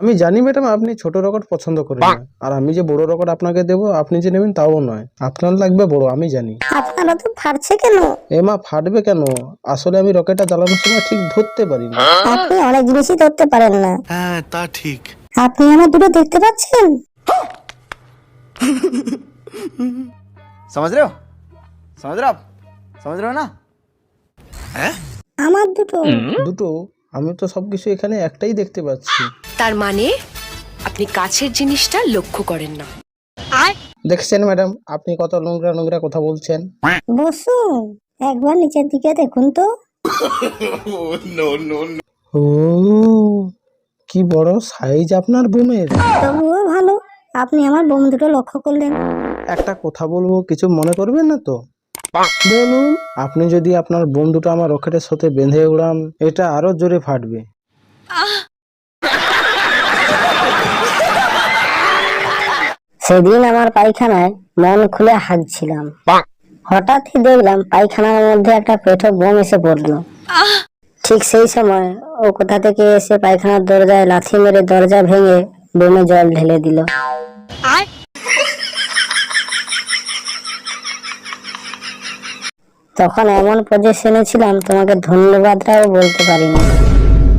আমি জানি ম্যাডাম আপনি ছোট রকেট পছন্দ করেন না, আর আমি যে বড় রকেট আপনাকে দেবো আপনি যে নেবেন তাও নয়, আপনার লাগবে বড়, আমি জানি। আপনারা তো ফাটছে কেন? এমা ফাটবে কেন, আসলে আমি রকেটটা জ্বালানোর সময় ঠিক ধরতে পারি না। আপনি অনেক জিনিসই ধরতে পারেন না। হ্যাঁ তা ঠিক। আপনি আমার দুটো দেখতে পাচ্ছেন? समझ रहे हो समझ रहे हो आप समझ रहे हो ना? আমার দুটো? দুটো? আমি তো সবকিছু এখানে একটাই দেখতে পাচ্ছি। তার মানে আপনি কাছের জিনিসটা লক্ষ্য করেন না। দেখছেন ম্যাডাম, আপনি কত নোংরা নোংরা কথা বলছেন। বসুন, একবার নিচের দিকে দেখুন তো। ও কি বড় সাইজ আপনার বোমের। তবুও ভালো, আপনি আমার বোম দুটো লক্ষ্য করলেন। একটা কথা বলবো, কিছু মনে করবেন না তো? বলুন। আপনি যদি আপনার বোম দুটো আমার রকেটের সাথে বেঁধে উড়ান, এটা আরো জোরে ফাটবে। সেদিন আমার পায়খানায় মন খুলে হাগছিলাম, হঠাৎই দেখলাম পায়খানার মধ্যে একটা পেটো বোম এসে পড়লো। ঠিক সেই সময় ও কোথা থেকে এসে পায়খানার দরজায় লাথি মেরে দরজা ভেঙে বোমে জল ঢেলে দিল। তখন এমন পজিশনে ছিলাম তোমাকে ধন্যবাদটাও বলতে পারিনি।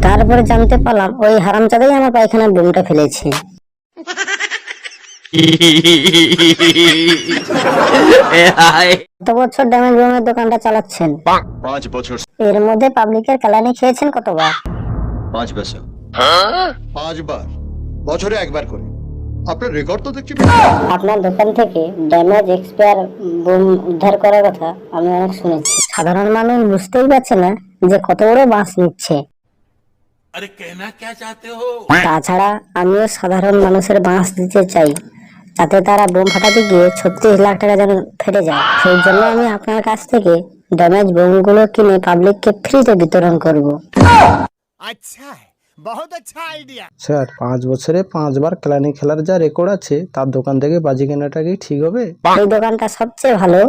তারপরে জানতে পারলাম ওই হারামজাদাই আমার পায়খানার বোমটা ফেলেছে। কত বছর ড্যামেজ বোমের দোকানটা চালাচ্ছেন? 5 বছর। এর মধ্যে পাবলিকের কালানি খেয়েছেন কতবার? 5 বছর। 5 বার, বছরে একবার করে। আপনার রেকর্ড তো দেখছি। আপনার দোকান থেকে ড্যামেজ এক্সপায়ার বোম উদ্ধার করার কথা আমি অনেক শুনেছি। সাধারণ মানুষ বুঝতেই পারছে না যে কত বড় বাঁশ নিচ্ছে। তাছাড়া আমিও সাধারণ মানুষের বাঁশ দিতে চাই, যাতে তারা বোম ফাটাতে গিয়ে 36 লাখ টাকা যেন ফেটে যায়। সেই জন্য আমি আপনার কাছ থেকে ড্যামেজ বোমগুলো কিনে পাবলিককে ফ্রিতে বিতরণ করব। স্যার 5 বছরে 5 বার ক্লানি খেলার যা রেকর্ড আছে, তার দোকান থেকে বাজি কেনাটা কি ঠিক হবে? এই দোকানটা সবচেয়ে ভালো,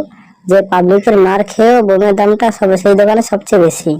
যে পাবলিকের মার খেয়েও বোমের দামটা সেই দোকানে সবচেয়ে বেশি।